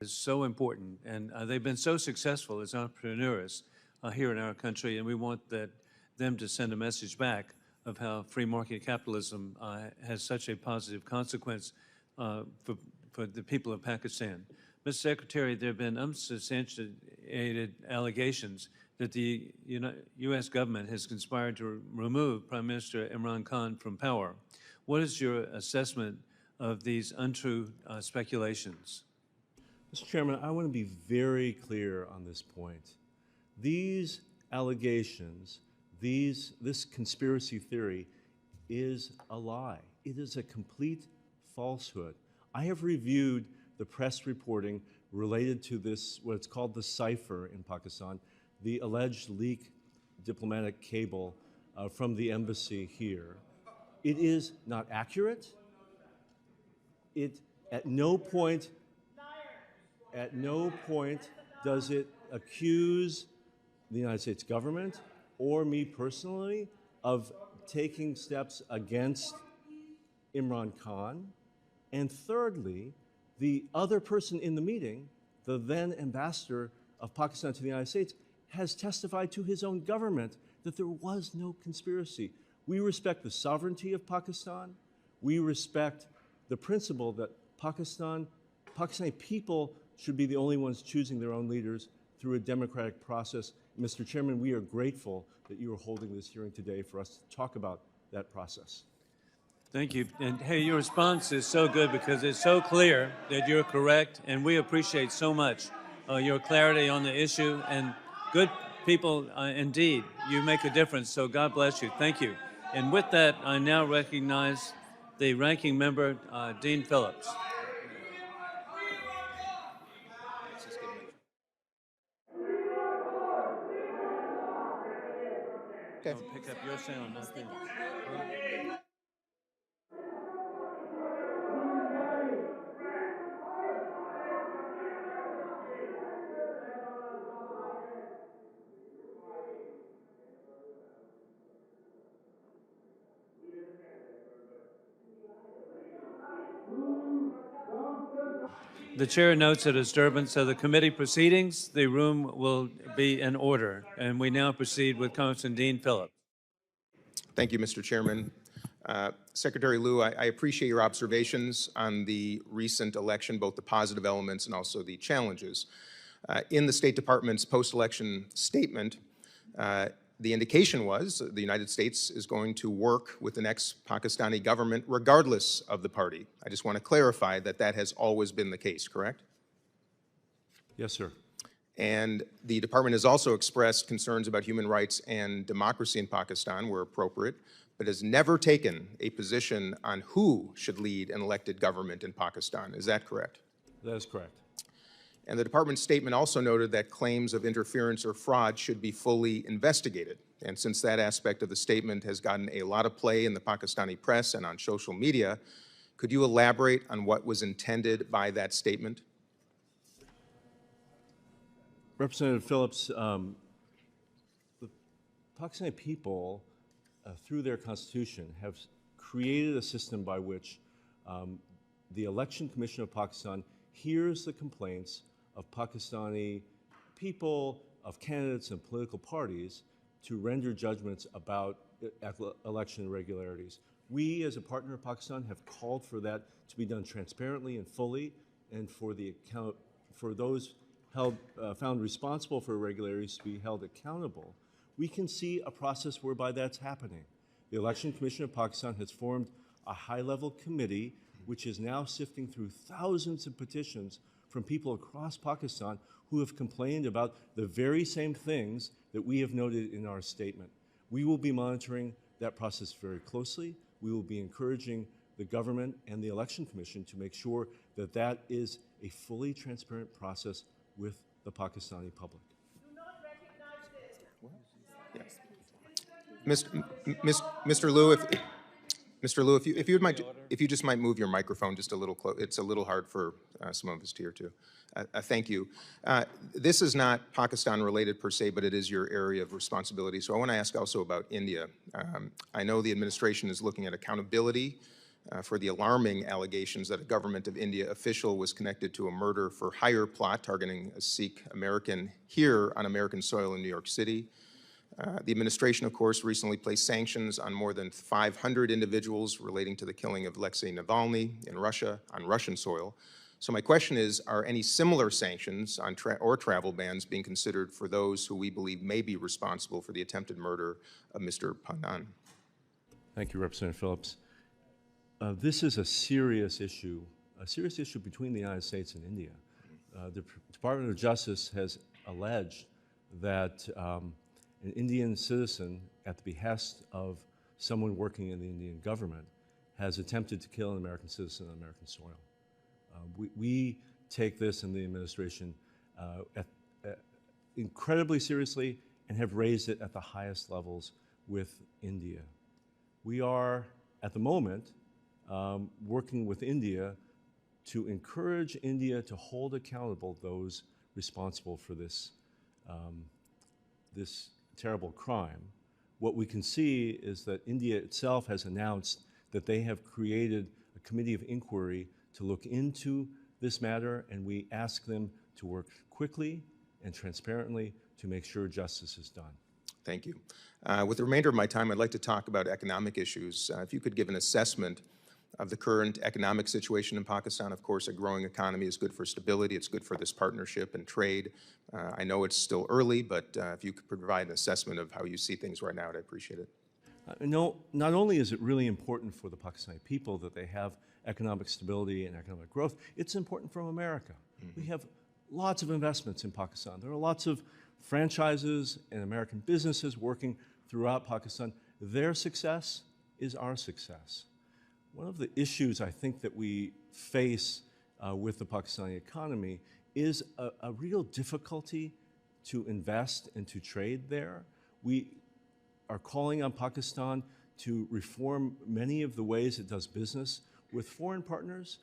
is so important, and they've been so successful as entrepreneurs here in our country, and we want them to send a message back of how free market capitalism has such a positive consequence for the people of Pakistan. Mr. Secretary, there have been unsubstantiated allegations that the U.S. government has conspired to remove Prime Minister Imran Khan from power. What is your assessment of these untrue speculations? Mr. Chairman, I want to be very clear on this point. These allegations, this conspiracy theory is a lie. It is a complete falsehood. I have reviewed the press reporting related to this, what's called the cypher in Pakistan, the alleged leak diplomatic cable from the embassy here. It is not accurate. It at no point does it accuse the United States government or me personally of taking steps against Imran Khan. And thirdly, the other person in the meeting, the then ambassador of Pakistan to the United States, has testified to his own government that there was no conspiracy. We respect the sovereignty of Pakistan. We respect the principle that Pakistani people should be the only ones choosing their own leaders through a democratic process. Mr. Chairman, we are grateful that you are holding this hearing today for us to talk about that process. Thank you. And hey, your response is so good because it's so clear that you're correct, and we appreciate so much your clarity on the issue. And good people, indeed, you make a difference, so God bless you. Thank you. And with that, I now recognize the ranking member, Dean Phillips. Okay. I'll pick up your sound, not theirs. The chair notes a disturbance of the committee proceedings. The room will be in order. And we now proceed with Congressman Dean Phillips. Thank you, Mr. Chairman. Secretary Liu, I appreciate your observations on the recent election, both the positive elements and also the challenges. In the State Department's post-election statement, the indication was the United States is going to work with the next Pakistani government regardless of the party. I just want to clarify that that has always been the case, correct? Yes, sir. And the department has also expressed concerns about human rights and democracy in Pakistan where appropriate, but has never taken a position on who should lead an elected government in Pakistan. Is that correct? That is correct. And the department's statement also noted that claims of interference or fraud should be fully investigated. And since that aspect of the statement has gotten a lot of play in the Pakistani press and on social media, could you elaborate on what was intended by that statement? Representative Phillips, the Pakistani people, through their constitution, have created a system by which the Election Commission of Pakistan hears the complaints of Pakistani people, of candidates and political parties to render judgments about election irregularities. We, as a partner of Pakistan, have called for that to be done transparently and fully, and for those found responsible for irregularities to be held accountable. We can see a process whereby that's happening. The Election Commission of Pakistan has formed a high-level committee which is now sifting through thousands of petitions from people across Pakistan who have complained about the very same things that we have noted in our statement. We will be monitoring that process very closely. We will be encouraging the government and the Election Commission to make sure that that is a fully transparent process with the Pakistani public. Do not recognize this. Yes. Mr. Liu, if you just might move your microphone just a little close. It's a little hard for some of us to hear too. Thank you. This is not Pakistan related per se, but it is your area of responsibility. So I want to ask also about India. I know the administration is looking at accountability for the alarming allegations that a government of India official was connected to a murder for hire plot targeting a Sikh American here on American soil in New York City. The administration, of course, recently placed sanctions on more than 500 individuals relating to the killing of Alexei Navalny in Russia on Russian soil. So my question is, are any similar sanctions on or travel bans being considered for those who we believe may be responsible for the attempted murder of Mr. Pandan? Thank you, Representative Phillips. This is a serious issue between the United States and India. The Department of Justice has alleged that an Indian citizen, at the behest of someone working in the Indian government, has attempted to kill an American citizen on American soil. We take this in the administration incredibly seriously and have raised it at the highest levels with India. We are, at the moment, working with India to encourage India to hold accountable those responsible for this, this terrible crime. What we can see is that India itself has announced that they have created a committee of inquiry to look into this matter, and we ask them to work quickly and transparently to make sure justice is done. Thank you. With the remainder of my time, I'd like to talk about economic issues. If you could give an assessment of the current economic situation in Pakistan. Of course, a growing economy is good for stability. It's good for this partnership and trade. I know it's still early, but if you could provide an assessment of how you see things right now, I'd appreciate it. No, not only is it really important for the Pakistani people that they have economic stability and economic growth, it's important for America. We have lots of investments in Pakistan. There are lots of franchises and American businesses working throughout Pakistan. Their success is our success. One of the issues I think that we face with the Pakistani economy is a real difficulty to invest and to trade there. We are calling on Pakistan to reform many of the ways it does business with foreign partners,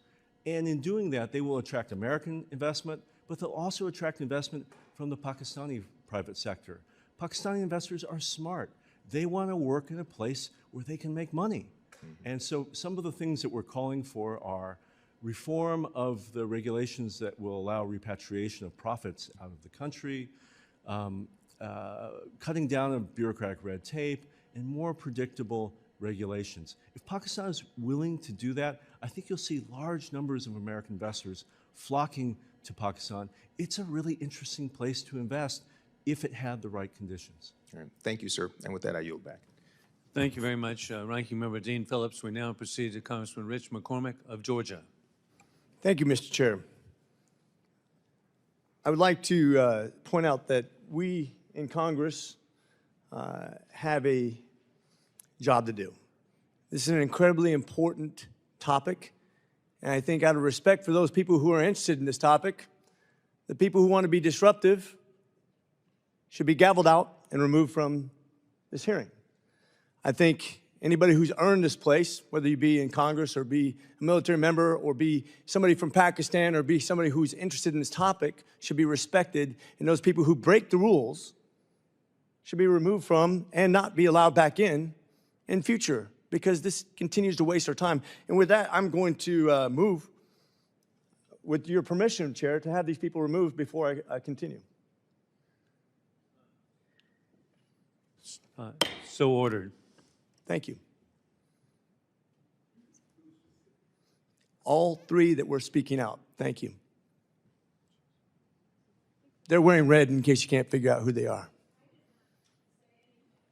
and in doing that, they will attract American investment, but they'll also attract investment from the Pakistani private sector. Pakistani investors are smart. They want to work in a place where they can make money. And so some of the things that we're calling for are reform of the regulations that will allow repatriation of profits out of the country, cutting down on bureaucratic red tape, and more predictable regulations. If Pakistan is willing to do that, I think you'll see large numbers of American investors flocking to Pakistan. It's a really interesting place to invest if it had the right conditions. All right. Thank you, sir. And with that, I yield back. Thank you very much, Ranking Member Dean Phillips. We now proceed to Congressman Rich McCormick of Georgia. Thank you, Mr. Chair. I would like to point out that we in Congress have a job to do. This is an incredibly important topic, and I think out of respect for those people who are interested in this topic, the people who want to be disruptive should be gavelled out and removed from this hearing. I think anybody who's earned this place, whether you be in Congress or be a military member or be somebody from Pakistan or be somebody who's interested in this topic, should be respected, and those people who break the rules should be removed from and not be allowed back in future, because this continues to waste our time. And with that, I'm going to move, with your permission, Chair, to have these people removed before I continue. So ordered. Thank you. All three that were speaking out, thank you. They're wearing red in case you can't figure out who they are.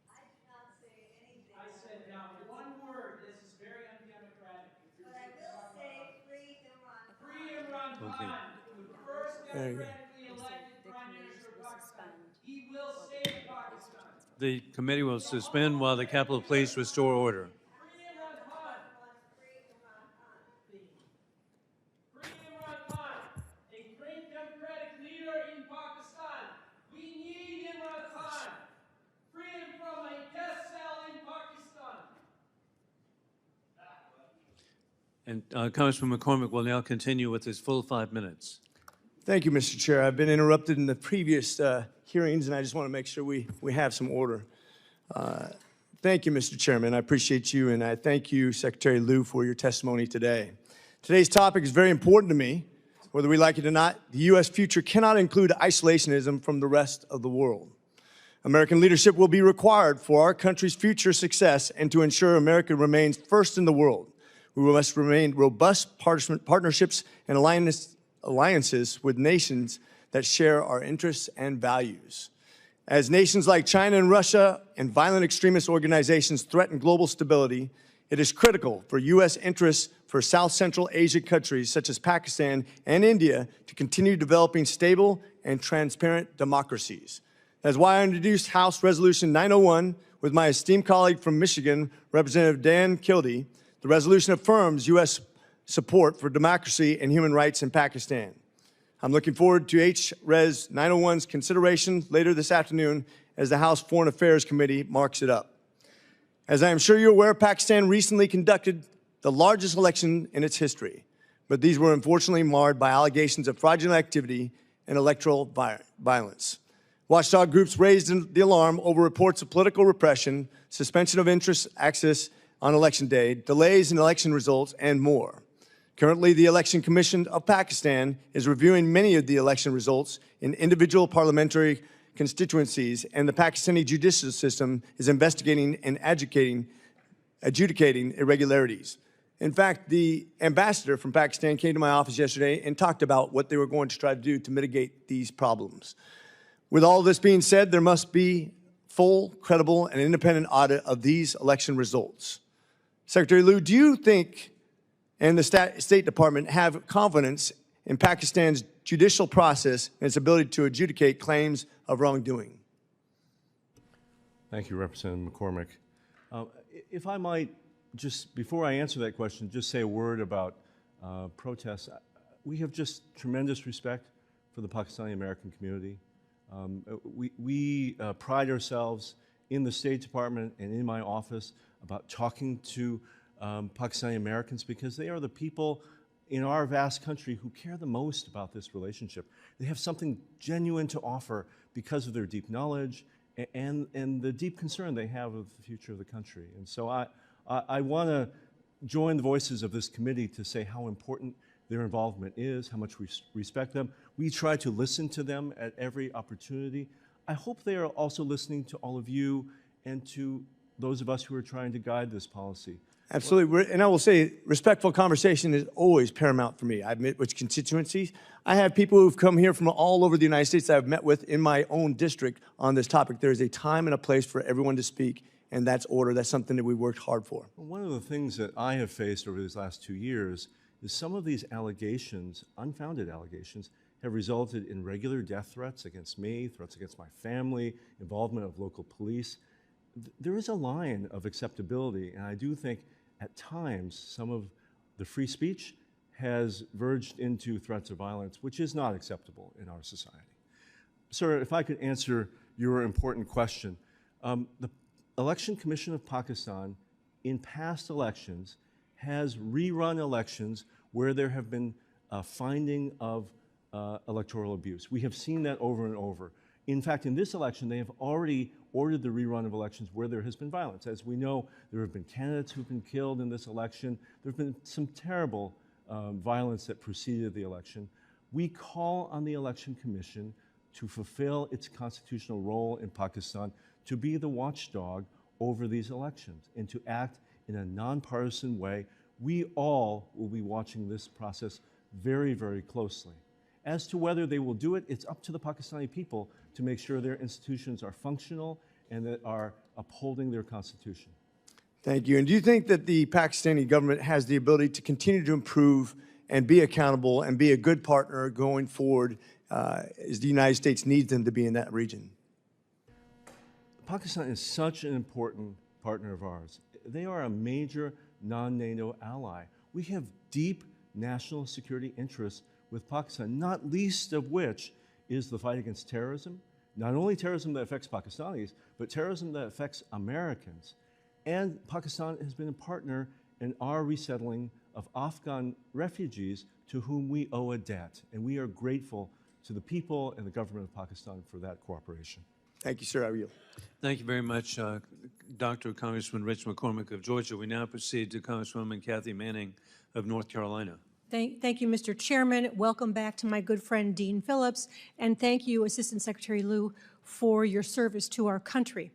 I said not one word. This is very undemocratic. But I will say free Imran. Free Imran Okay. Khan, the first There you go. democratically elected Prime Minister of Pakistan. He will save Pakistan. The committee will suspend while the Capitol Police restore order. Free Imran Khan. Free Imran Khan. Free Imran Khan, a great democratic leader in Pakistan. We need Imran Khan. Free him from a death cell in Pakistan. And Congressman McCormick will now continue with his full 5 minutes. Thank you, Mr. Chair. I've been interrupted in the previous hearings, and I just want to make sure we have some order. Thank you, Mr. Chairman. I appreciate you, and I thank you, Secretary Liu, for your testimony today. Today's topic is very important to me. Whether we like it or not, the U.S. future cannot include isolationism from the rest of the world. American leadership will be required for our country's future success and to ensure America remains first in the world. We must remain robust partnerships and alliances with nations that share our interests and values. As nations like China and Russia and violent extremist organizations threaten global stability, it is critical for U.S. interests for South Central Asia countries such as Pakistan and India to continue developing stable and transparent democracies. That's why I introduced House Resolution 901 with my esteemed colleague from Michigan, Representative Dan Kildee. The resolution affirms U.S. support for democracy and human rights in Pakistan. I'm looking forward to H-Res 901's consideration later this afternoon as the House Foreign Affairs Committee marks it up. As I am sure you're aware, Pakistan recently conducted the largest election in its history, but these were unfortunately marred by allegations of fraudulent activity and electoral violence. Watchdog groups raised the alarm over reports of political repression, suspension of interest access on election day, delays in election results, and more. Currently, the Election Commission of Pakistan is reviewing many of the election results in individual parliamentary constituencies, and the Pakistani judicial system is investigating and adjudicating irregularities. In fact, the ambassador from Pakistan came to my office yesterday and talked about what they were going to try to do to mitigate these problems. With all this being said, there must be full, credible, and independent audit of these election results. Secretary Liu, do you think and the State Department have confidence in Pakistan's judicial process and its ability to adjudicate claims of wrongdoing? Thank you, Representative McCormick. If I might, just before I answer that question, just say a word about protests. We have just tremendous respect for the Pakistani-American community. We pride ourselves in the State Department and in my office about talking to Pakistani Americans because they are the people in our vast country who care the most about this relationship. They have something genuine to offer because of their deep knowledge and the deep concern they have of the future of the country. And so I want to join the voices of this committee to say how important their involvement is, how much we respect them. We try to listen to them at every opportunity. I hope they are also listening to all of you and to those of us who are trying to guide this policy. Absolutely, and I will say respectful conversation is always paramount for me. I've met with constituencies. I have people who've come here from all over the United States that I've met with in my own district on this topic. There is a time and a place for everyone to speak, and that's order. That's something that we worked hard for. One of the things that I have faced over these last 2 years is some of these allegations, unfounded allegations, have resulted in regular death threats against me, threats against my family, involvement of local police. There is a line of acceptability, and I do think at times some of the free speech has verged into threats of violence, which is not acceptable in our society. Sir, if I could answer your important question. The Election Commission of Pakistan in past elections has rerun elections where there have been a finding of electoral abuse. We have seen that over and over. In fact, in this election, they have already ordered the rerun of elections where there has been violence. As we know, there have been candidates who've been killed in this election. There have been some terrible violence that preceded the election. We call on the Election Commission to fulfill its constitutional role in Pakistan to be the watchdog over these elections and to act in a nonpartisan way. We all will be watching this process very, very closely. As to whether they will do it, it's up to the Pakistani people to make sure their institutions are functional and that are upholding their constitution. Thank you. And do you think that the Pakistani government has the ability to continue to improve and be accountable and be a good partner going forward as the United States needs them to be in that region? Pakistan is such an important partner of ours. They are a major non-NATO ally. We have deep national security interests with Pakistan, not least of which is the fight against terrorism, not only terrorism that affects Pakistanis, but terrorism that affects Americans. And Pakistan has been a partner in our resettling of Afghan refugees to whom we owe a debt. And we are grateful to the people and the government of Pakistan for that cooperation. Thank you, sir. I yield. Thank you very much, Dr. Congressman Rich McCormick of Georgia. We now proceed to Congresswoman Kathy Manning of North Carolina. Thank you, Mr. Chairman. Welcome back to my good friend Dean Phillips, and thank you, Assistant Secretary Liu, for your service to our country.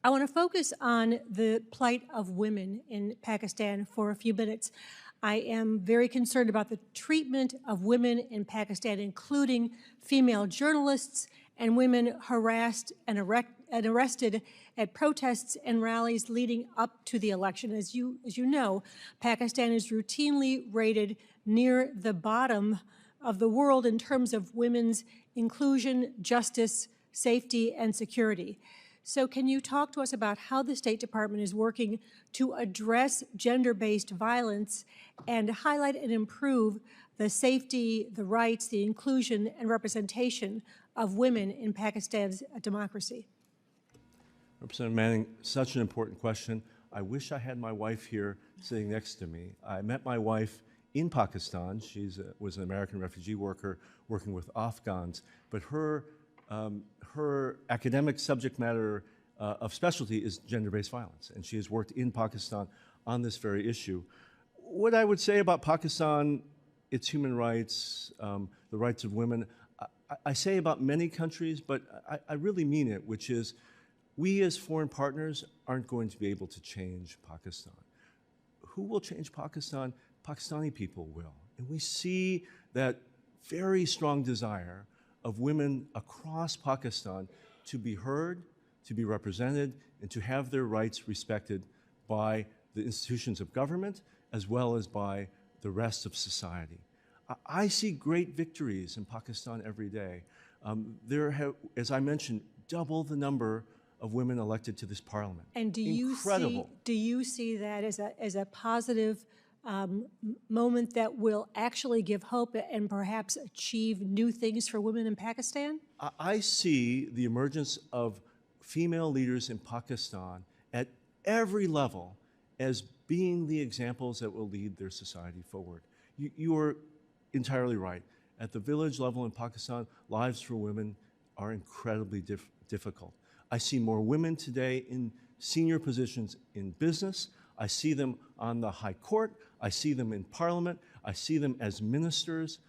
I want to focus on the plight of women in Pakistan for a few minutes. I am very concerned about the treatment of women in Pakistan, including female journalists and women harassed and arrested at protests and rallies leading up to the election. As you know, Pakistan is routinely rated near the bottom of the world in terms of women's inclusion, justice, safety, and security. So can you talk to us about how the State Department is working to address gender-based violence and highlight and improve the safety, the rights, the inclusion, and representation of women in Pakistan's democracy? Representative Manning, such an important question. I wish I had my wife here sitting next to me. I met my wife in Pakistan. She was an American refugee worker working with Afghans, but her academic subject matter of specialty is gender-based violence, and she has worked in Pakistan on this very issue. What I would say about Pakistan, its human rights, the rights of women, I say about many countries, but I really mean it, which is we as foreign partners aren't going to be able to change Pakistan. Who will change Pakistan? Pakistani people will. And we see that very strong desire of women across Pakistan to be heard, to be represented, and to have their rights respected by the institutions of government as well as by the rest of society. I see great victories in Pakistan every day. There have, as I mentioned, double the number of women elected to this parliament. And do Incredible. you see that as a positive moment that will actually give hope and perhaps achieve new things for women in Pakistan? I see the emergence of female leaders in Pakistan at every level as being the examples that will lead their society forward. You are entirely right. At the village level in Pakistan, lives for women are incredibly difficult. I see more women today in senior positions in business. I see them on the high court. I see them in parliament. I see them as ministers.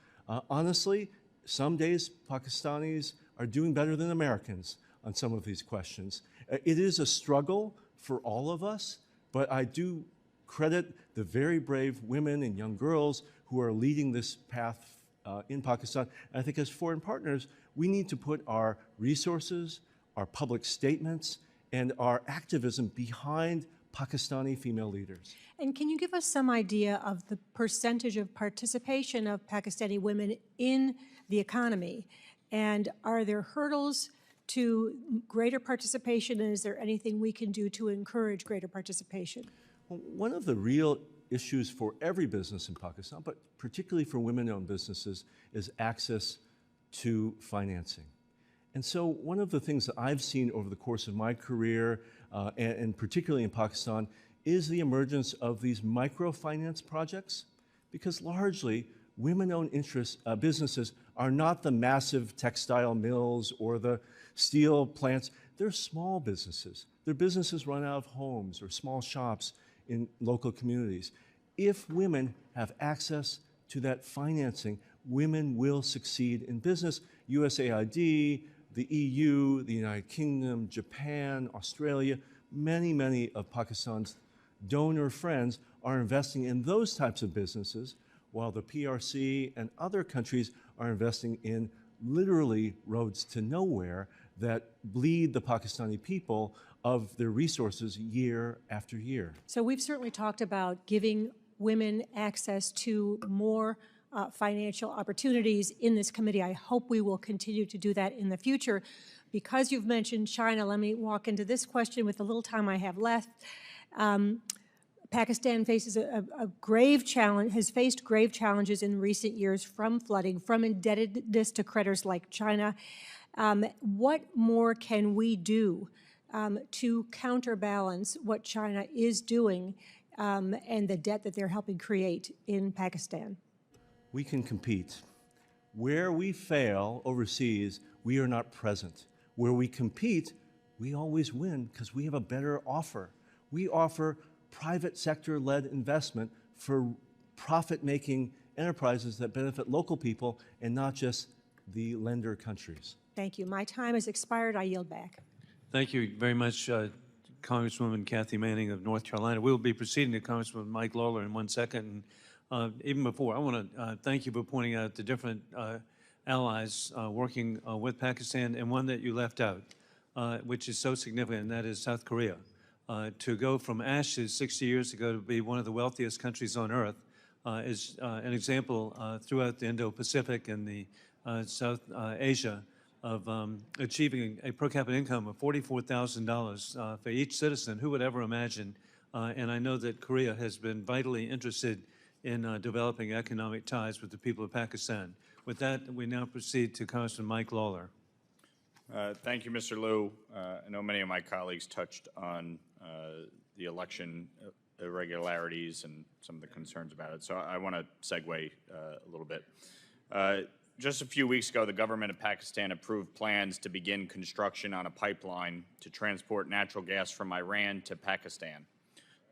Honestly, some days Pakistanis are doing better than Americans on some of these questions. It is a struggle for all of us, but I do credit the very brave women and young girls who are leading this path in Pakistan. And I think as foreign partners, we need to put our resources, our public statements, and our activism behind Pakistani female leaders. And can you give us some idea of the percentage of participation of Pakistani women in the economy? And are there hurdles to greater participation, and is there anything we can do to encourage greater participation? Well, one of the real issues for every business in Pakistan, but particularly for women-owned businesses, is access to financing. And so one of the things that I've seen over the course of my career, and particularly in Pakistan, is the emergence of these microfinance projects, because largely women-owned businesses are not the massive textile mills or the steel plants. They're small businesses. They're businesses run out of homes or small shops in local communities. If women have access to that financing, women will succeed in business. USAID, the EU, the United Kingdom, Japan, Australia, many of Pakistan's donor friends are investing in those types of businesses, while the PRC and other countries are investing in literally roads to nowhere that bleed the Pakistani people of their resources year after year. So we've certainly talked about giving women access to more financial opportunities in this committee. I hope we will continue to do that in the future. Because you've mentioned China, let me walk into this question with the little time I have left. Pakistan faces a grave challenge, has faced grave challenges in recent years from flooding, from indebtedness to creditors like China. What more can we do to counterbalance what China is doing and the debt that they're helping create in Pakistan? We can compete. Where we fail overseas, we are not present. Where we compete, we always win because we have a better offer. We offer private sector-led investment for profit-making enterprises that benefit local people and not just the lender countries. Thank you. My time has expired. I yield back. Thank you very much, Congresswoman Kathy Manning of North Carolina. We will be proceeding to Congressman Mike Lawler in 1 second. Even before, I want to thank you for pointing out the different allies working with Pakistan, and one that you left out, which is so significant, and that is South Korea. To go from ashes 60 years ago to be one of the wealthiest countries on earth is an example throughout the Indo-Pacific and the South Asia of achieving a per capita income of $44,000 for each citizen. Who would ever imagine? And I know that Korea has been vitally interested in developing economic ties with the people of Pakistan. With that, we now proceed to Congressman Mike Lawler. Thank you, Mr. Liu. I know many of my colleagues touched on the election irregularities and some of the concerns about it, so I want to segue a little bit. Just a few weeks ago, the government of Pakistan approved plans to begin construction on a pipeline to transport natural gas from Iran to Pakistan.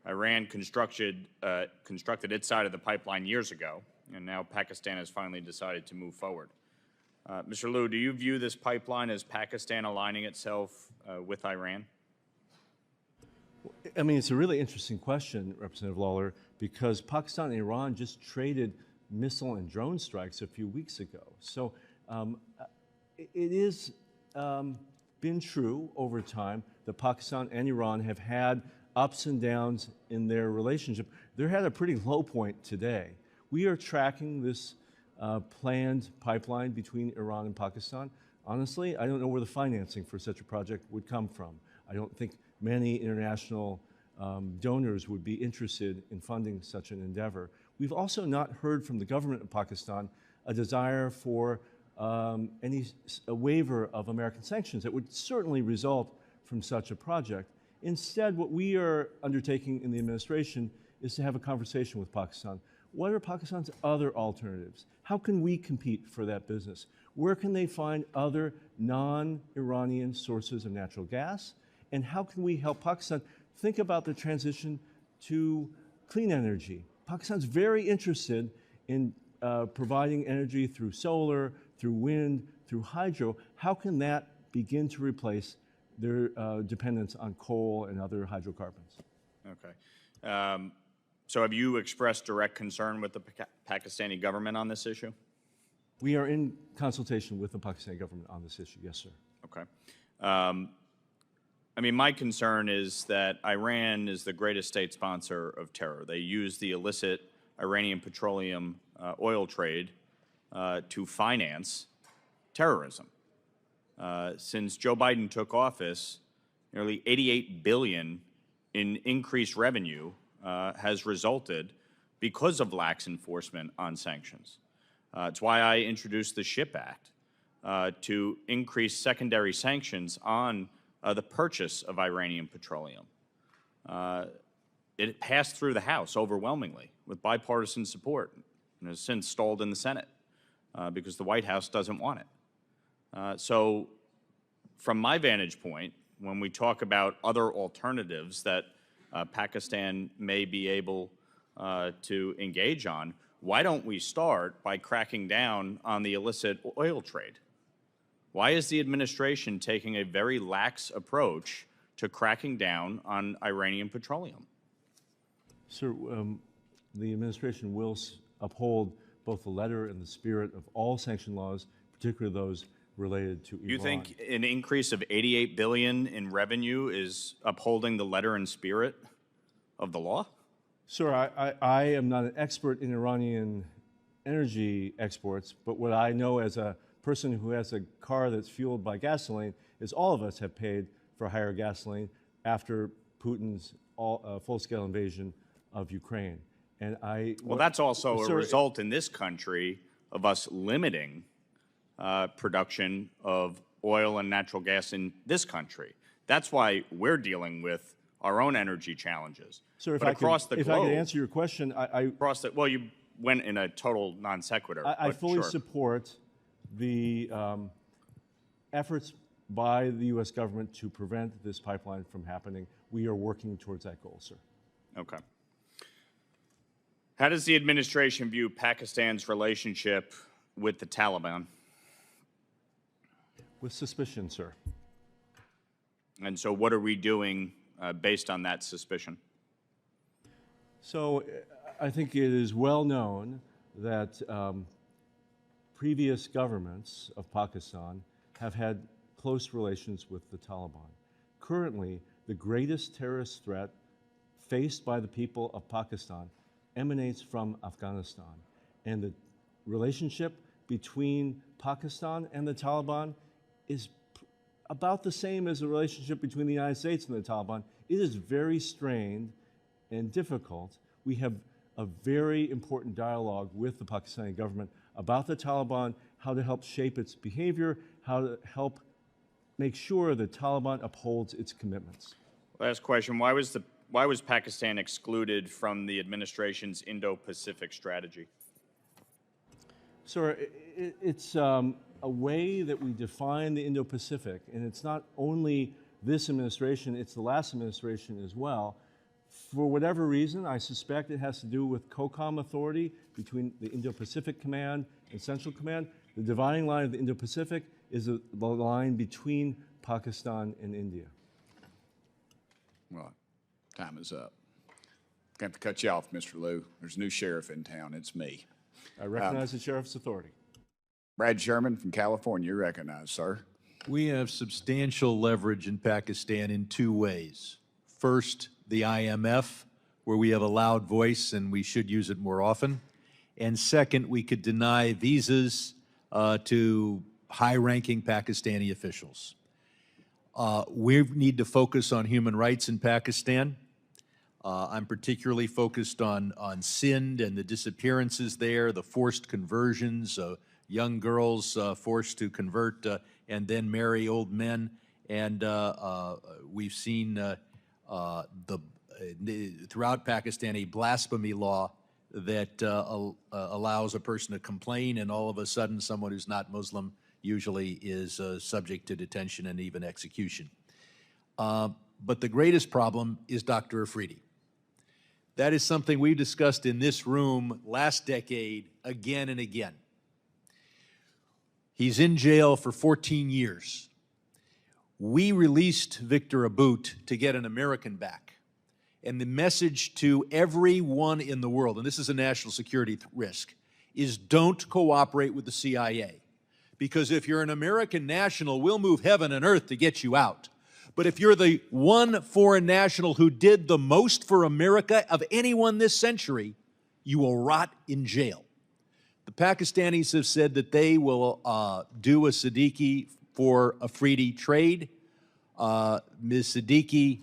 Iran constructed its side of the pipeline years ago, and now Pakistan has finally decided to move forward. Mr. Liu, do you view this pipeline as Pakistan aligning itself with Iran? I mean, it's a really interesting question, Representative Lawler, because Pakistan and Iran just traded missile and drone strikes a few weeks ago. So it has been true over time that Pakistan and Iran have had ups and downs in their relationship. They're at a pretty low point today. We are tracking this planned pipeline between Iran and Pakistan. Honestly, I don't know where the financing for such a project would come from. I don't think many international donors would be interested in funding such an endeavor. We've also not heard from the government of Pakistan a desire for a waiver of American sanctions that would certainly result from such a project. Instead, what we are undertaking in the administration is to have a conversation with Pakistan. What are Pakistan's other alternatives? How can we compete for that business? Where can they find other non-Iranian sources of natural gas? And how can we help Pakistan think about the transition to clean energy? Pakistan's very interested in providing energy through solar, through wind, through hydro. How can that begin to replace their dependence on coal and other hydrocarbons? Okay. So have you expressed direct concern with the Pakistani government on this issue? We are in consultation with the Pakistani government on this issue, yes, sir. Okay. I mean, my concern is that Iran is the greatest state sponsor of terror. They use the illicit Iranian petroleum oil trade to finance terrorism. Since Joe Biden took office, nearly $88 billion in increased revenue has resulted because of lax enforcement on sanctions. It's why I introduced the SHIP Act to increase secondary sanctions on the purchase of Iranian petroleum. It passed through the House overwhelmingly with bipartisan support and has since stalled in the Senate because the White House doesn't want it. So from my vantage point, when we talk about other alternatives that Pakistan may be able to engage on, why don't we start by cracking down on the illicit oil trade? Why is the administration taking a very lax approach to cracking down on Iranian petroleum? Sir, the administration will uphold both the letter and the spirit of all sanction laws, particularly those related to Iran. You think an increase of $88 billion in revenue is upholding the letter and spirit of the law? Sir, I am not an expert in Iranian energy exports, but what I know as a person who has a car that's fueled by gasoline is all of us have paid for higher gasoline after Putin's full-scale invasion of Ukraine. And well, that's also a result in this country of us limiting production of oil and natural gas in this country. That's why we're dealing with our own energy challenges. Sir, but across the globe, I could answer your question, well, you went in a total non sequitur. I fully support the efforts by the U.S. government to prevent this pipeline from happening. We are working towards that goal, sir. Okay. How does the administration view Pakistan's relationship with the Taliban? With suspicion, sir. And so what are we doing based on that suspicion? So I think it is well known that previous governments of Pakistan have had close relations with the Taliban. Currently, the greatest terrorist threat faced by the people of Pakistan emanates from Afghanistan. And the relationship between Pakistan and the Taliban is about the same as the relationship between the United States and the Taliban. It is very strained and difficult. We have a very important dialogue with the Pakistani government about the Taliban, how to help shape its behavior, how to help make sure the Taliban upholds its commitments. Last question. Why was Pakistan excluded from the administration's Indo-Pacific strategy? Sir, it's a way that we define the Indo-Pacific, and it's not only this administration, it's the last administration as well. For whatever reason, I suspect it has to do with COCOM authority between the Indo-Pacific Command and Central Command. The dividing line of the Indo-Pacific is the line between Pakistan and India. Well, time is up. I have to cut you off, Mr. Liu. There's a new sheriff in town. It's me. I recognize the sheriff's authority. Brad Sherman from California, you're recognized, sir. We have substantial leverage in Pakistan in two ways. First, the IMF, where we have a loud voice and we should use it more often. And second, we could deny visas to high-ranking Pakistani officials. We need to focus on human rights in Pakistan. I'm particularly focused on Sindh and the disappearances there, the forced conversions, young girls forced to convert and then marry old men. And we've seen throughout Pakistan a blasphemy law that allows a person to complain, and all of a sudden someone who's not Muslim usually is subject to detention and even execution. But the greatest problem is Dr. Afridi. That is something we discussed in this room last decade again and again. He's in jail for 14 years. We released Victor About to get an American back. And the message to everyone in the world, and this is a national security risk, is don't cooperate with the CIA. Because if you're an American national, we'll move heaven and earth to get you out. But if you're the one foreign national who did the most for America of anyone this century, you will rot in jail. The Pakistanis have said that they will do a Siddiqui for Afridi trade. Ms. Siddiqui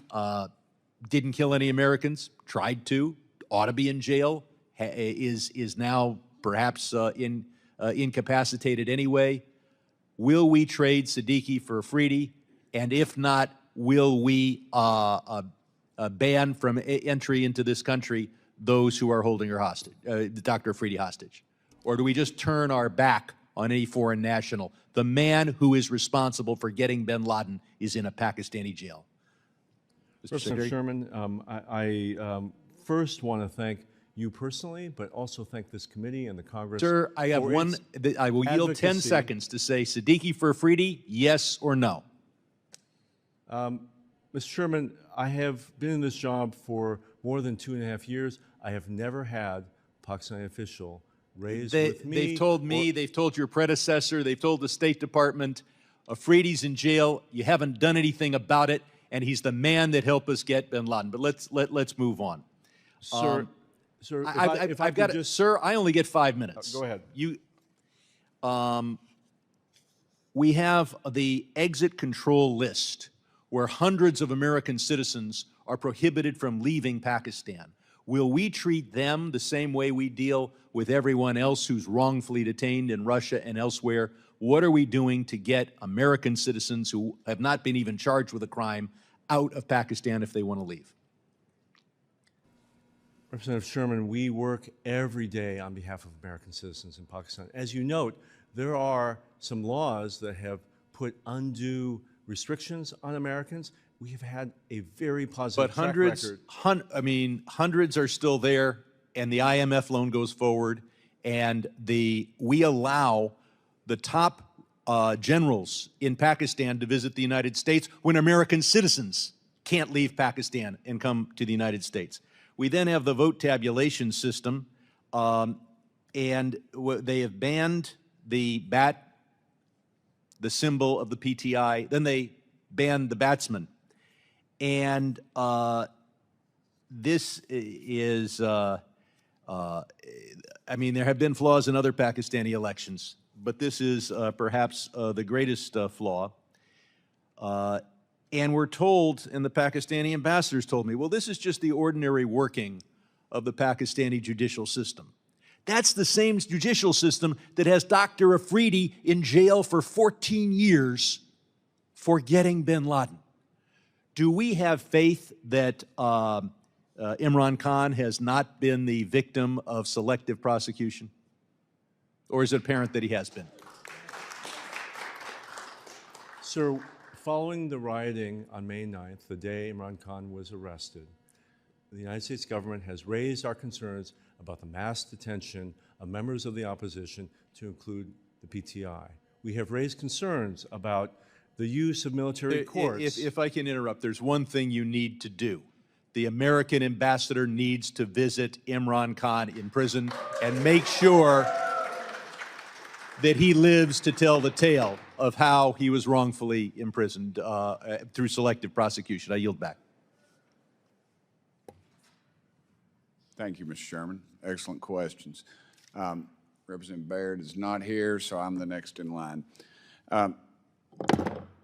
didn't kill any Americans, tried to, ought to be in jail, is now perhaps incapacitated anyway. Will we trade Siddiqui for Afridi? And if not, will we ban from entry into this country those who are holding her hostage, Dr. Afridi hostage? Or do we just turn our back on any foreign national? The man who is responsible for getting bin Laden is in a Pakistani jail. Representative Sherman, I first want to thank you personally, but also thank this committee and the Congress. Sir, I have one. I will yield 10 seconds to say Siddiqui for Afridi, yes or no. Mr. Sherman, I have been in this job for more than 2.5 years. I have never had a Pakistani official raise with me. They've told me, they've told your predecessor, they've told the State Department, Afridi's in jail, you haven't done anything about it, and he's the man that helped us get bin Laden. But let's move on. Sir, if I could just... Sir, I only get 5 minutes. Go ahead. We have the exit control list where hundreds of American citizens are prohibited from leaving Pakistan. Will we treat them the same way we deal with everyone else who's wrongfully detained in Russia and elsewhere? What are we doing to get American citizens who have not been even charged with a crime out of Pakistan if they want to leave? Representative Sherman, we work every day on behalf of American citizens in Pakistan. As you note, there are some laws that have put undue restrictions on Americans. We have had a very positive But track record. hundreds are still there, and the IMF loan goes forward, and we allow the top generals in Pakistan to visit the United States when American citizens can't leave Pakistan and come to the United States. We then have the vote tabulation system, and they have banned the bat, the symbol of the PTI. Then they banned the batsman. And this is, I mean, there have been flaws in other Pakistani elections, but this is perhaps the greatest flaw. And we're told, and the Pakistani ambassadors told me, well, this is just the ordinary working of the Pakistani judicial system. That's the same judicial system that has Dr. Afridi in jail for 14 years for getting bin Laden. Do we have faith that Imran Khan has not been the victim of selective prosecution? Or is it apparent that he has been? Sir, following the rioting on May 9th, the day Imran Khan was arrested, the United States government has raised our concerns about the mass detention of members of the opposition, to include the PTI. We have raised concerns about the use of military courts. If I can interrupt, there's one thing you need to do. The American ambassador needs to visit Imran Khan in prison and make sure that he lives to tell the tale of how he was wrongfully imprisoned through selective prosecution. I yield back. Thank you, Mr. Chairman. Excellent questions. Representative Baird is not here, so I'm the next in line.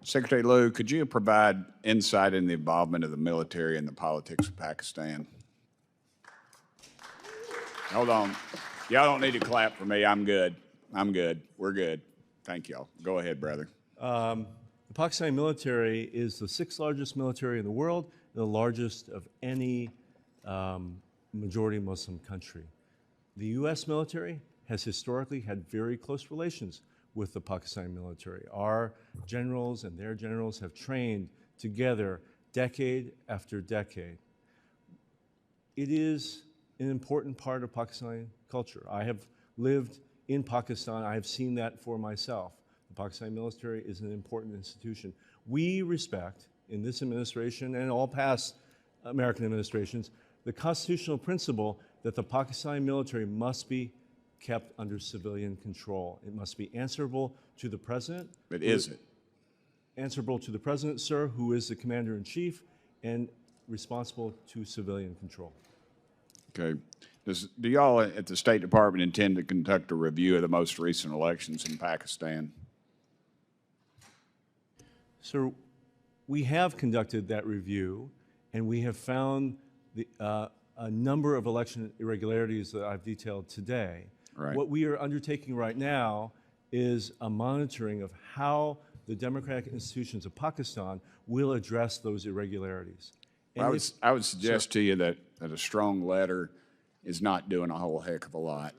Secretary Lew, could you provide insight in the involvement of the military in the politics of Pakistan? Hold on. Y'all don't need to clap for me. I'm good. I'm good. We're good. Thank y'all. Go ahead, brother. The Pakistani military is the 6th largest military in the world, and the largest of any majority Muslim country. The U.S. military has historically had very close relations with the Pakistani military. Our generals and their generals have trained together decade after decade. It is an important part of Pakistani culture. I have lived in Pakistan. I have seen that for myself. The Pakistani military is an important institution. We respect, in this administration and all past American administrations, the constitutional principle that the Pakistani military must be kept under civilian control. It must be answerable to the president. But is it? Answerable to the president, sir, who is the commander-in-chief, and responsible to civilian control. Okay. Do y'all at the State Department intend to conduct a review of the most recent elections in Pakistan? Sir, we have conducted that review, and we have found a number of election irregularities that I've detailed today. Right. What we are undertaking right now is a monitoring of how the democratic institutions of Pakistan will address those irregularities. And I would suggest to you that a strong letter is not doing a whole heck of a lot.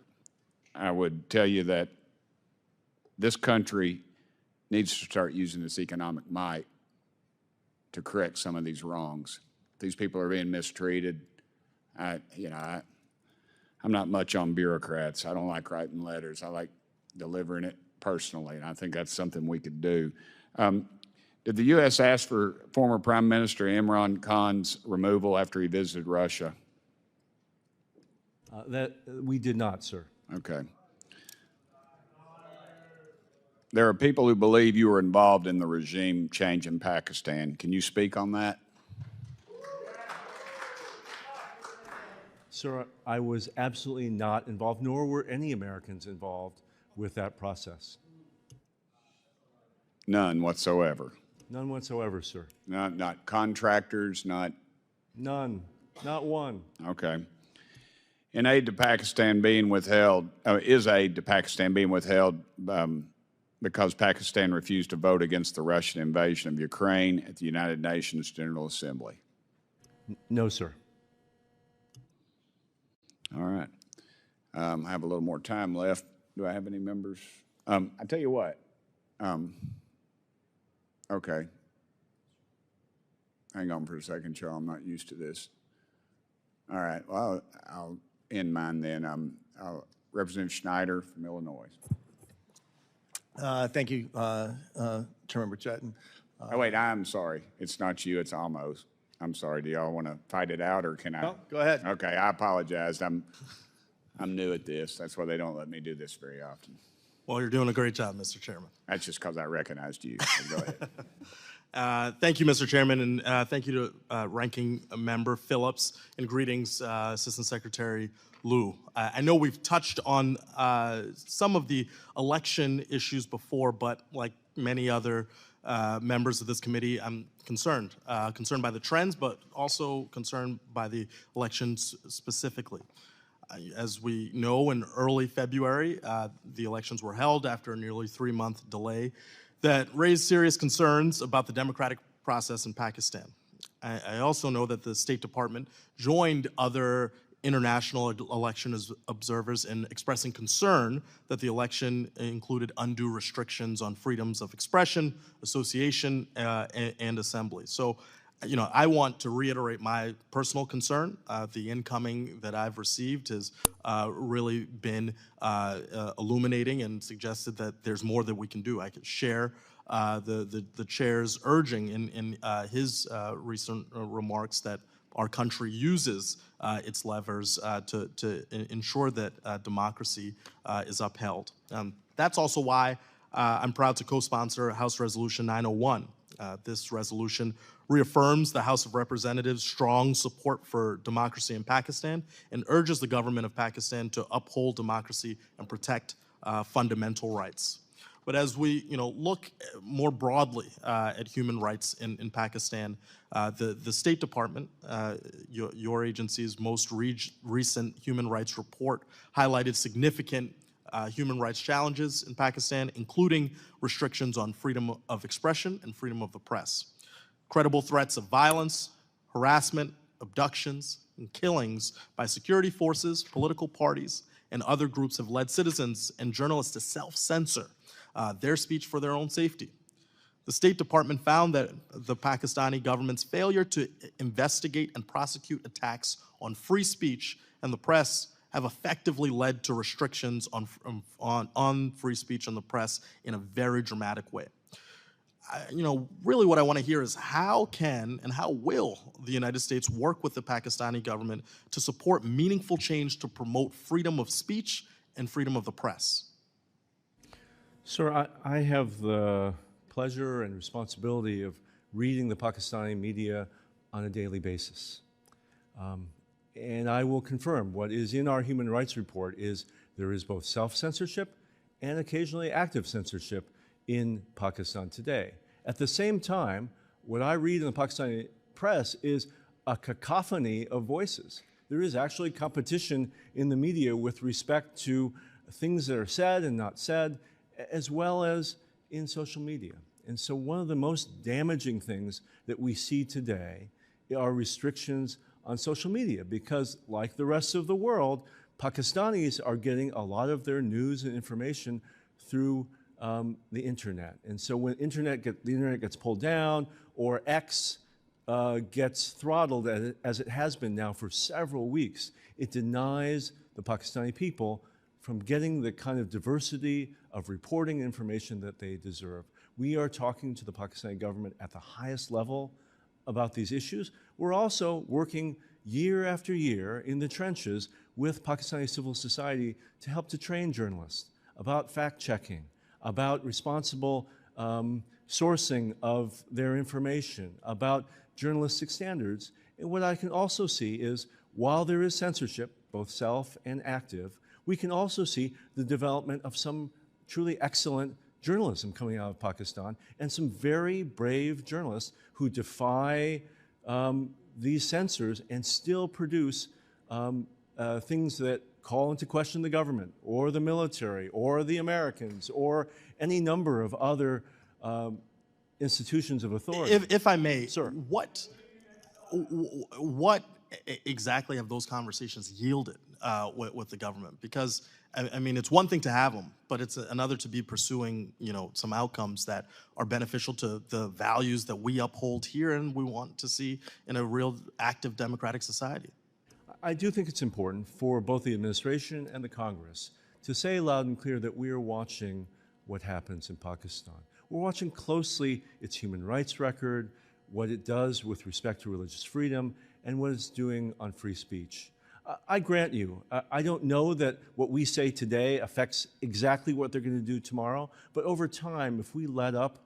I would tell you that this country needs to start using its economic might to correct some of these wrongs. These people are being mistreated. I'm not much on bureaucrats. I don't like writing letters. I like delivering it personally, and I think that's something we could do. Did the U.S. ask for former Prime Minister Imran Khan's removal after he visited Russia? that we did not, sir. Okay. There are people who believe you were involved in the regime change in Pakistan. Can you speak on that? Sir, I was absolutely not involved, nor were any Americans involved with that process. None whatsoever. None whatsoever, sir. Not contractors, not... None, not one. Okay. In aid to Pakistan being withheld, is aid to Pakistan being withheld because Pakistan refused to vote against the Russian invasion of Ukraine at the United Nations General Assembly? No, sir. All right. I have a little more time left. Do I have any members? I tell you what. Okay. hang on for a second, Charles. I'm not used to this. All right. Well, I'll end mine then. Representative Schneider from Illinois. Thank you, Chairman Burchett. Oh, wait, I'm sorry. It's not you, it's Almost. I'm sorry. Do y'all want to fight it out, or can I? No, go ahead. Okay, I apologize. I'm new at this. That's why they don't let me do this very often. Well, you're doing a great job, Mr. Chairman. That's just because I recognized you. So go ahead. Thank you, Mr. Chairman, and thank you to Ranking Member Phillips, and greetings, Assistant Secretary Liu. I know we've touched on some of the election issues before, but like many other members of this committee, I'm concerned by the trends, but also concerned by the elections specifically. As we know, in early February, the elections were held after a nearly 3-month delay that raised serious concerns about the democratic process in Pakistan. I also know that the State Department joined other international election observers in expressing concern that the election included undue restrictions on freedoms of expression, association, and assembly. So, you know, I want to reiterate my personal concern. The incoming that I've received has really been illuminating and suggested that there's more that we can do. I could share the chair's urging in his recent remarks that our country uses its levers to ensure that democracy is upheld. That's also why I'm proud to co-sponsor House Resolution 901. This resolution reaffirms the House of Representatives' strong support for democracy in Pakistan and urges the government of Pakistan to uphold democracy and protect fundamental rights. But as we, look more broadly at human rights in Pakistan, the State Department, your agency's most recent human rights report, highlighted significant human rights challenges in Pakistan, including restrictions on freedom of expression and freedom of the press. Credible threats of violence, harassment, abductions, and killings by security forces, political parties, and other groups have led citizens and journalists to self-censor their speech for their own safety. The State Department found that the Pakistani government's failure to investigate and prosecute attacks on free speech and the press have effectively led to restrictions on free speech and the press in a very dramatic way. Really what I want to hear is how can and how will the United States work with the Pakistani government to support meaningful change to promote freedom of speech and freedom of the press? Sir, I have the pleasure and responsibility of reading the Pakistani media on a daily basis. And I will confirm what is in our human rights report is there is both self-censorship and occasionally active censorship in Pakistan today. At the same time, what I read in the Pakistani press is a cacophony of voices. There is actually competition in the media with respect to things that are said and not said, as well as in social media. And so one of the most damaging things that we see today are restrictions on social media because, like the rest of the world, Pakistanis are getting a lot of their news and information through the internet. And so when the internet gets pulled down or X gets throttled as it has been now for several weeks, it denies the Pakistani people from getting the kind of diversity of reporting information that they deserve. We are talking to the Pakistani government at the highest level about these issues. We're also working year after year in the trenches with Pakistani civil society to help to train journalists about fact-checking, about responsible sourcing of their information, about journalistic standards. And what I can also see is, while there is censorship, both self and active, we can also see the development of some truly excellent journalism coming out of Pakistan and some very brave journalists who defy these censors and still produce things that call into question the government or the military or the Americans or any number of other institutions of authority. If I may, sir, what exactly have those conversations yielded with the government? Because I mean, it's one thing to have them, but it's another to be pursuing, some outcomes that are beneficial to the values that we uphold here and we want to see in a real active democratic society. I do think it's important for both the administration and the Congress to say loud and clear that we are watching what happens in Pakistan. We're watching closely its human rights record, what it does with respect to religious freedom, and what it's doing on free speech. I grant you, I don't know that what we say today affects exactly what they're going to do tomorrow, but over time, if we let up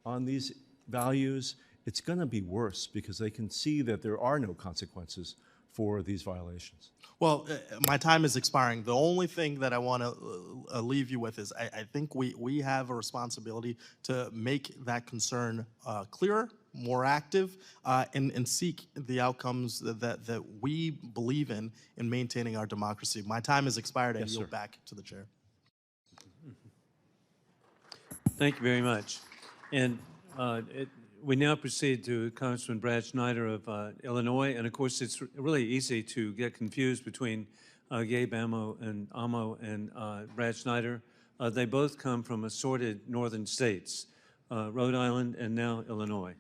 on these values, it's going to be worse because they can see that there are no consequences for these violations. Well, my time is expiring. The only thing that I want to leave you with is I think we have a responsibility to make that concern clearer, more active, and seek the outcomes that we believe in maintaining our democracy. My time has expired. I yield back to the chair. Thank you very much. And we now proceed to Congressman Brad Schneider of Illinois. And of course, it's really easy to get confused between Gabe Amo and Brad Schneider. They both come from assorted northern states, Rhode Island and now Illinois.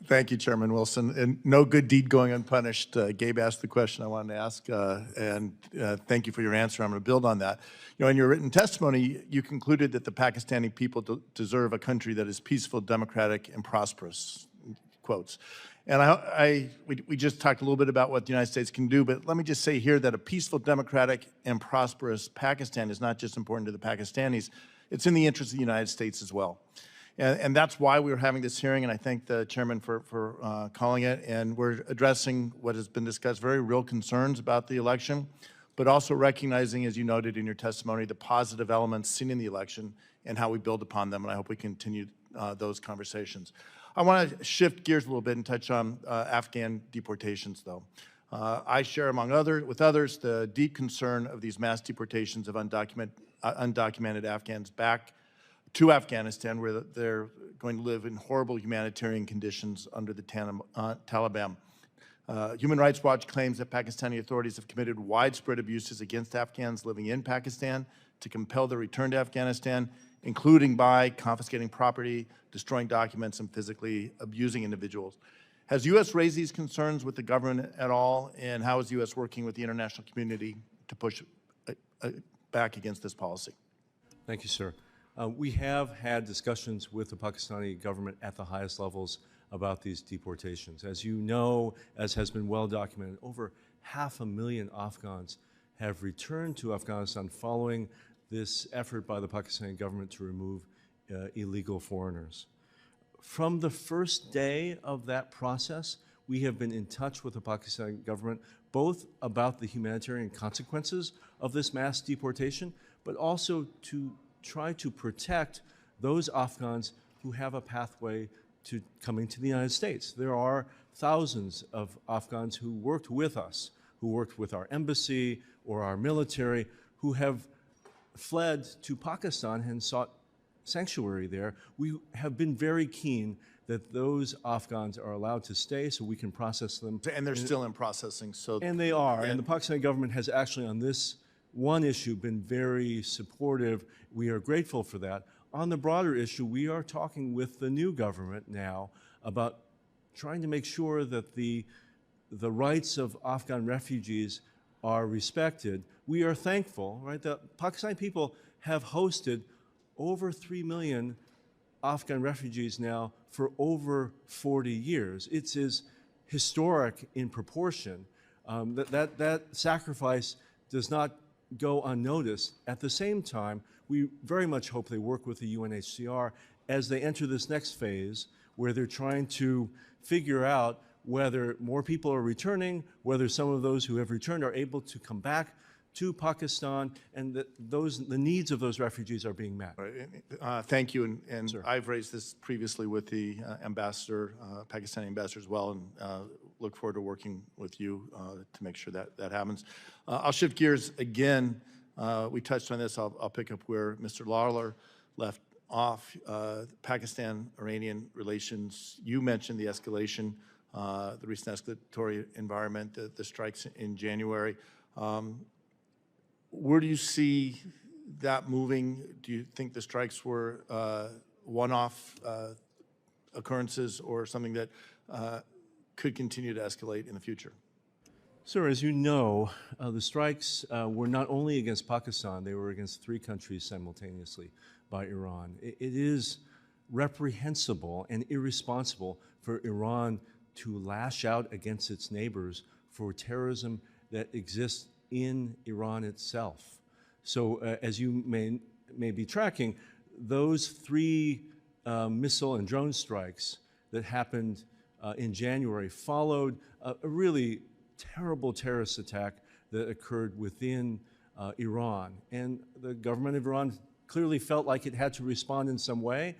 Thank you, Chairman Wilson. And no good deed going unpunished. Gabe asked the question I wanted to ask, and thank you for your answer. I'm going to build on that. In your written testimony, you concluded that the Pakistani people deserve a country that is peaceful, democratic, and prosperous, quotes. And we just talked a little bit about what the United States can do, but let me just say here that a peaceful, democratic, and prosperous Pakistan is not just important to the Pakistanis, it's in the interest of the United States as well. And that's why we're having this hearing, and I thank the chairman for calling it. And we're addressing what has been discussed, very real concerns about the election, but also recognizing, as you noted in your testimony, the positive elements seen in the election and how we build upon them, and I hope we continue those conversations. I want to shift gears a little bit and touch on Afghan deportations, though. I share, with others, the deep concern of these mass deportations of undocumented Afghans back to Afghanistan, where they're going to live in horrible humanitarian conditions under the Taliban. Human Rights Watch claims that Pakistani authorities have committed widespread abuses against Afghans living in Pakistan to compel their return to Afghanistan, including by confiscating property, destroying documents, and physically abusing individuals. Has the U.S. raised these concerns with the government at all, and how is the U.S. working with the international community to push back against this policy? Thank you, sir. We have had discussions with the Pakistani government at the highest levels about these deportations. As you know, as has been well documented, over 500,000 Afghans have returned to Afghanistan following this effort by the Pakistani government to remove illegal foreigners. From the first day of that process, we have been in touch with the Pakistani government, both about the humanitarian consequences of this mass deportation, but also to try to protect those Afghans who have a pathway to coming to the United States. There are thousands of Afghans who worked with us, who worked with our embassy or our military, who have fled to Pakistan and sought sanctuary there. We have been very keen that those Afghans are allowed to stay so we can process them. And they're still in processing. And they are. And the Pakistani government has actually, on this one issue, been very supportive. We are grateful for that. On the broader issue, we are talking with the new government now about trying to make sure that the rights of Afghan refugees are respected. We are thankful, right? The Pakistani people have hosted over 3 million Afghan refugees now for over 40 years. It is historic in proportion. That sacrifice does not go unnoticed. At the same time, we very much hope they work with the UNHCR as they enter this next phase where they're trying to figure out whether more people are returning, whether some of those who have returned are able to come back to Pakistan, and that the needs of those refugees are being met. Thank you, and I've raised this previously with the ambassador, Pakistani ambassador as well, and look forward to working with you to make sure that happens. I'll shift gears again. We touched on this. I'll pick up where Mr. Lawler left off. Pakistan-Iranian relations. You mentioned the escalation, the recent escalatory environment, the strikes in January. Where do you see that moving? Do you think the strikes were one-off occurrences or something that could continue to escalate in the future? Sir, as you know, the strikes were not only against Pakistan, they were against 3 countries simultaneously by Iran. It is reprehensible and irresponsible for Iran to lash out against its neighbors for terrorism that exists in Iran itself. So as you may be tracking, those 3 missile and drone strikes that happened in January followed a really terrible terrorist attack that occurred within Iran. And the government of Iran clearly felt like it had to respond in some way.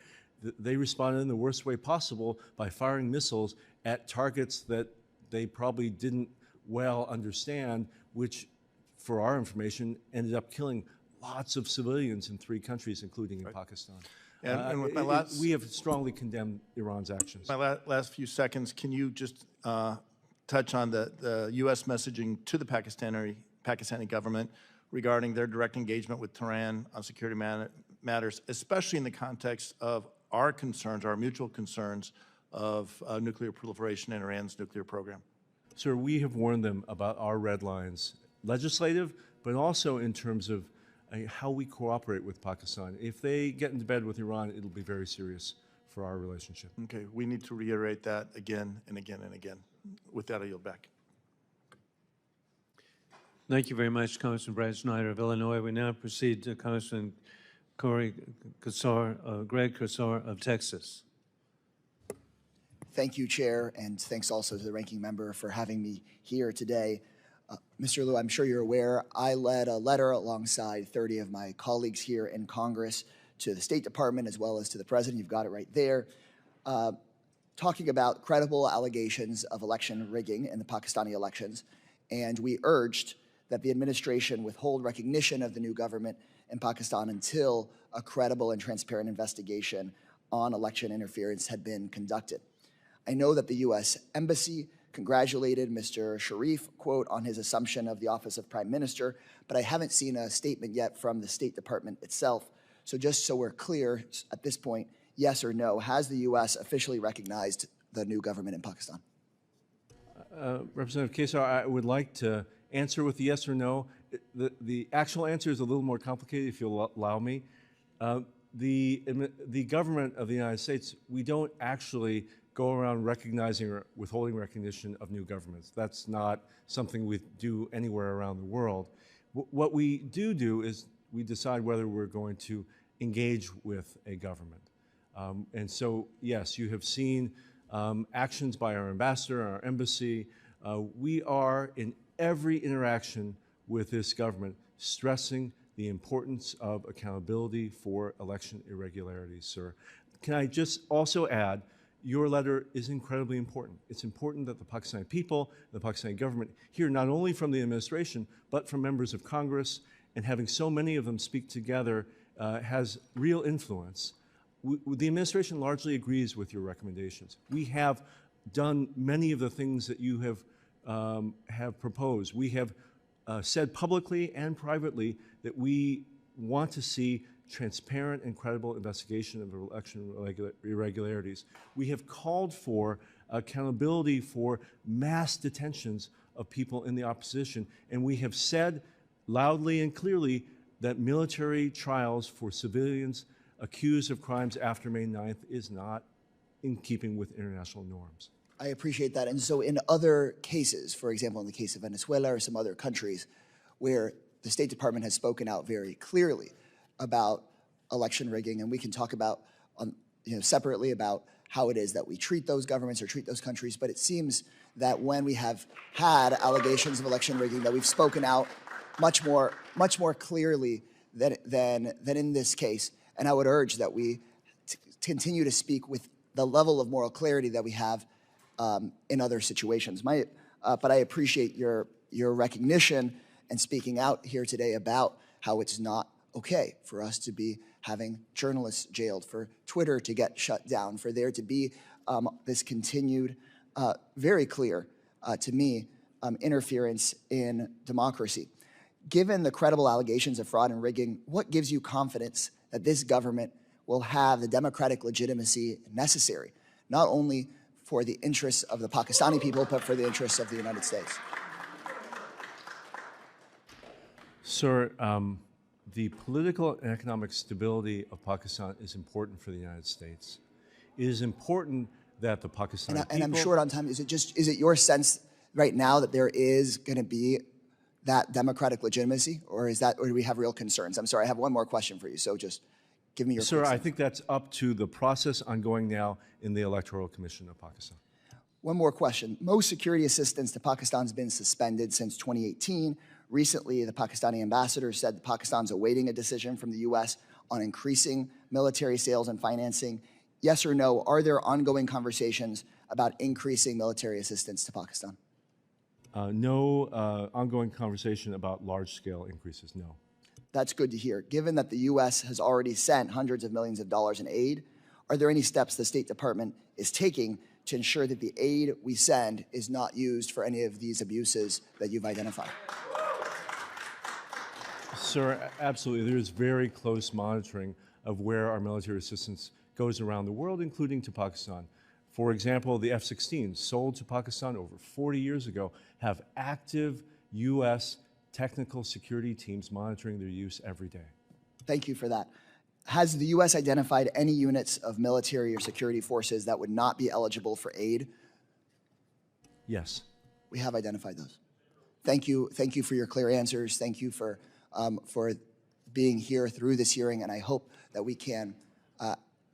They responded in the worst way possible by firing missiles at targets that they probably didn't well understand, which, for our information, ended up killing lots of civilians in 3 countries, including in Pakistan. And with my last, we have strongly condemned Iran's actions. my last few seconds, can you just touch on the U.S. messaging to the Pakistani government regarding their direct engagement with Tehran on security matters, especially in the context of our concerns, our mutual concerns of nuclear proliferation and Iran's nuclear program? Sir, we have warned them about our red lines, legislative, but also in terms of how we cooperate with Pakistan. If they get into bed with Iran, it'll be very serious for our relationship. Okay, we need to reiterate that again and again and again. With that, I yield back. Thank you very much, Congressman Brad Snyder of Illinois. We now proceed to Congressman Greg Casar of Texas. Thank you, Chair, and thanks also to the ranking member for having me here today. Mr. Liu, I'm sure you're aware, I led a letter alongside 30 of my colleagues here in Congress to the State Department as well as to the President. You've got it right there. Talking about credible allegations of election rigging in the Pakistani elections, and we urged that the administration withhold recognition of the new government in Pakistan until a credible and transparent investigation on election interference had been conducted. I know that the U.S. Embassy congratulated Mr. Sharif, quote, on his assumption of the office of Prime Minister, but I haven't seen a statement yet from the State Department itself. So just so we're clear at this point, yes or no, has the U.S. officially recognized the new government in Pakistan? Representative Casar, I would like to answer with a yes or no. The actual answer is a little more complicated, if you'll allow me. The government of the United States, we don't actually go around recognizing or withholding recognition of new governments. That's not something we do anywhere around the world. What we do is we decide whether we're going to engage with a government. And so, yes, you have seen actions by our ambassador, our embassy. We are, in every interaction with this government, stressing the importance of accountability for election irregularities, sir. Can I just also add, your letter is incredibly important. It's important that the Pakistani people, the Pakistani government hear not only from the administration, but from members of Congress, and having so many of them speak together has real influence. The administration largely agrees with your recommendations. We have done many of the things that you have proposed. We have said publicly and privately that we want to see transparent and credible investigation of election irregularities. We have called for accountability for mass detentions of people in the opposition, and we have said loudly and clearly that military trials for civilians accused of crimes after May 9th is not in keeping with international norms. I appreciate that. And so in other cases, for example, in the case of Venezuela or some other countries where the State Department has spoken out very clearly about election rigging, and we can talk about separately about how it is that we treat those governments or treat those countries, but it seems that when we have had allegations of election rigging, that we've spoken out much more clearly than in this case. And I would urge that we continue to speak with the level of moral clarity that we have in other situations. But I appreciate your recognition and speaking out here today about how it's not okay for us to be having journalists jailed, for Twitter to get shut down, for there to be this continued, very clear to me, interference in democracy. Given the credible allegations of fraud and rigging, what gives you confidence that this government will have the democratic legitimacy necessary, not only for the interests of the Pakistani people, but for the interests of the United States? Sir, the political and economic stability of Pakistan is important for the United States. It is important that the Pakistani people... And I'm short on time. Is it your sense right now that there is going to be that democratic legitimacy, or do we have real concerns? I'm sorry, I have one more question for you, so just give me your... Sir, I think that's up to the process ongoing now in the Electoral Commission of Pakistan. One more question. Most security assistance to Pakistan has been suspended since 2018. Recently, the Pakistani ambassador said that Pakistan's awaiting a decision from the U.S. on increasing military sales and financing. Yes or no, are there ongoing conversations about increasing military assistance to Pakistan? No ongoing conversation about large-scale increases, no. That's good to hear. Given that the U.S. has already sent hundreds of millions of dollars in aid, are there any steps the State Department is taking to ensure that the aid we send is not used for any of these abuses that you've identified? Sir, absolutely. There's very close monitoring of where our military assistance goes around the world, including to Pakistan. For example, the F-16s sold to Pakistan over 40 years ago have active U.S. technical security teams monitoring their use every day. Thank you for that. Has the U.S. identified any units of military or security forces that would not be eligible for aid? Yes. We have identified those. Thank you for your clear answers. Thank you for being here through this hearing, and I hope that we can,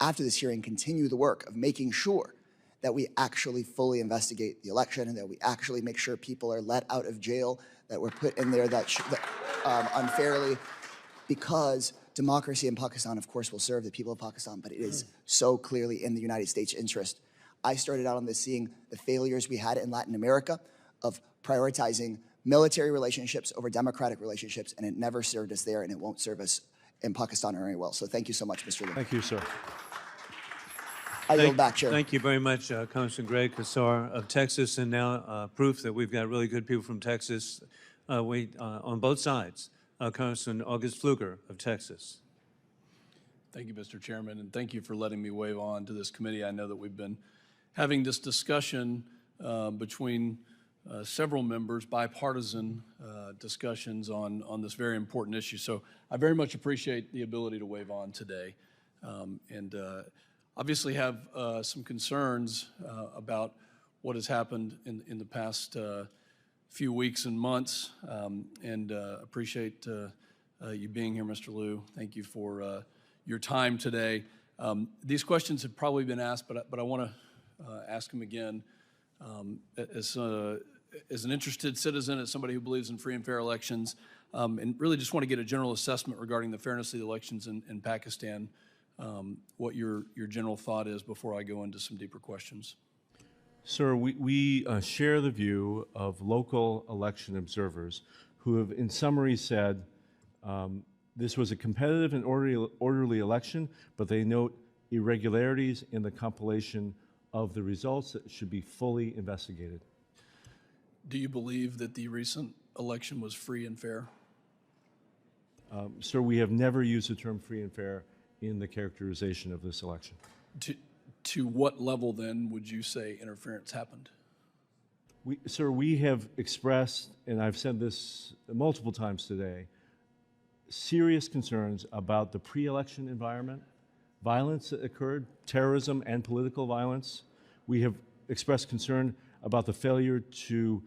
after this hearing, continue the work of making sure that we actually fully investigate the election and that we actually make sure people are let out of jail that were put in there that unfairly, because democracy in Pakistan, of course, will serve the people of Pakistan, but it is so clearly in the United States' interest. I started out on this seeing the failures we had in Latin America of prioritizing military relationships over democratic relationships, and it never served us there, and it won't serve us in Pakistan very well. So thank you so much, Mr. Lee. Thank you, sir. I yield back, Chair. Thank you very much, Congressman Greg Casar of Texas, and now proof that we've got really good people from Texas on both sides. Congressman August Pfluger of Texas. Thank you, Mr. Chairman, and thank you for letting me wave on to this committee. I know that we've been having this discussion between several members, bipartisan discussions on this very important issue. So I very much appreciate the ability to wave on today, and obviously have some concerns about what has happened in the past few weeks and months, and appreciate you being here, Mr. Liu. Thank you for your time today. These questions have probably been asked, but I want to ask them again. As an interested citizen, as somebody who believes in free and fair elections, and really just want to get a general assessment regarding the fairness of the elections in Pakistan, what your general thought is before I go into some deeper questions. Sir, we share the view of local election observers who have, in summary, said this was a competitive and orderly election, but they note irregularities in the compilation of the results that should be fully investigated. Do you believe that the recent election was free and fair? Sir, we have never used the term free and fair in the characterization of this election. To what level, then, would you say interference happened? Sir, we have expressed, and I've said this multiple times today, serious concerns about the pre-election environment, violence that occurred, terrorism and political violence. We have expressed concern about the failure to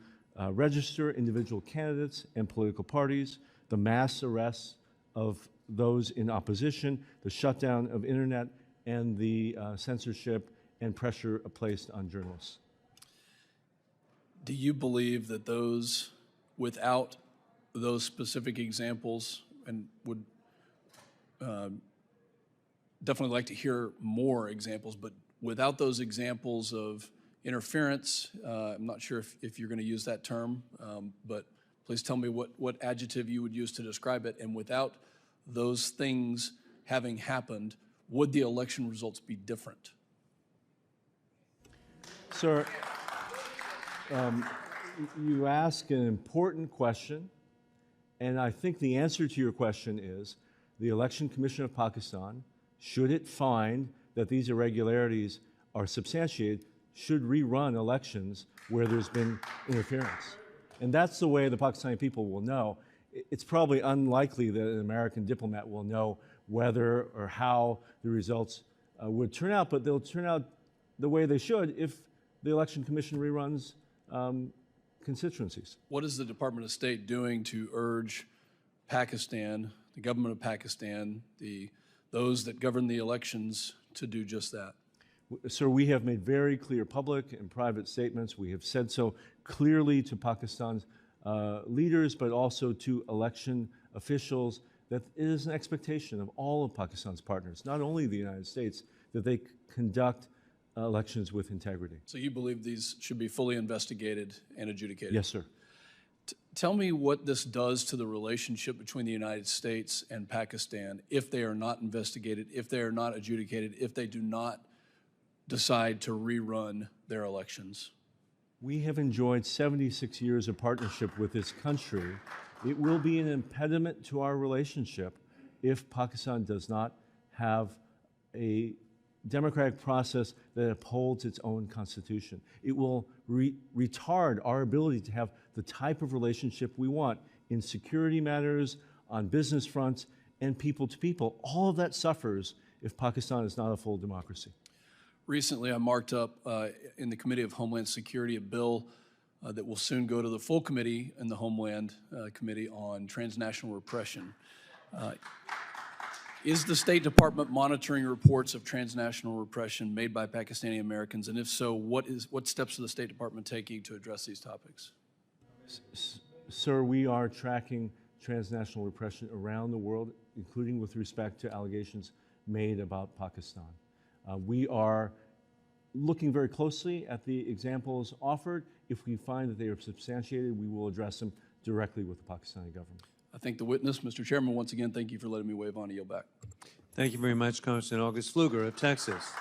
register individual candidates and political parties, the mass arrests of those in opposition, the shutdown of internet, and the censorship and pressure placed on journalists. Do you believe that those, without those specific examples, and would definitely like to hear more examples, but without those examples of interference, I'm not sure if you're going to use that term, but please tell me what adjective you would use to describe it, and without those things having happened, would the election results be different? Sir, you ask an important question, And I think the answer to your question is the Election Commission of Pakistan, should it find that these irregularities are substantiated, should rerun elections where there's been interference. And that's the way the Pakistani people will know. It's probably unlikely that an American diplomat will know whether or how the results would turn out, but they'll turn out the way they should if the Election Commission reruns constituencies. What is the Department of State doing to urge Pakistan, the government of Pakistan, those that govern the elections to do just that? Sir, we have made very clear public and private statements. We have said so clearly to Pakistan's leaders, but also to election officials, that it is an expectation of all of Pakistan's partners, not only the United States, that they conduct elections with integrity. So you believe these should be fully investigated and adjudicated? Yes, sir. Tell me what this does to the relationship between the United States and Pakistan if they are not investigated, if they are not adjudicated, if they do not decide to rerun their elections. We have enjoyed 76 years of partnership with this country. It will be an impediment to our relationship if Pakistan does not have a democratic process that upholds its own constitution. It will retard our ability to have the type of relationship we want in security matters, on business fronts, and people to people. All of that suffers if Pakistan is not a full democracy. Recently, I marked up in the Committee of Homeland Security a bill that will soon go to the full committee in the Homeland Committee on transnational repression. Is the State Department monitoring reports of transnational repression made by Pakistani Americans? And if so, what steps is the State Department taking to address these topics? Sir, we are tracking transnational repression around the world, including with respect to allegations made about Pakistan. We are looking very closely at the examples offered. If we find that they are substantiated, we will address them directly with the Pakistani government. I thank the witness. Mr. Chairman, once again, thank you for letting me wave on. I yield back. Thank you very much, Congressman August Pfluger of Texas.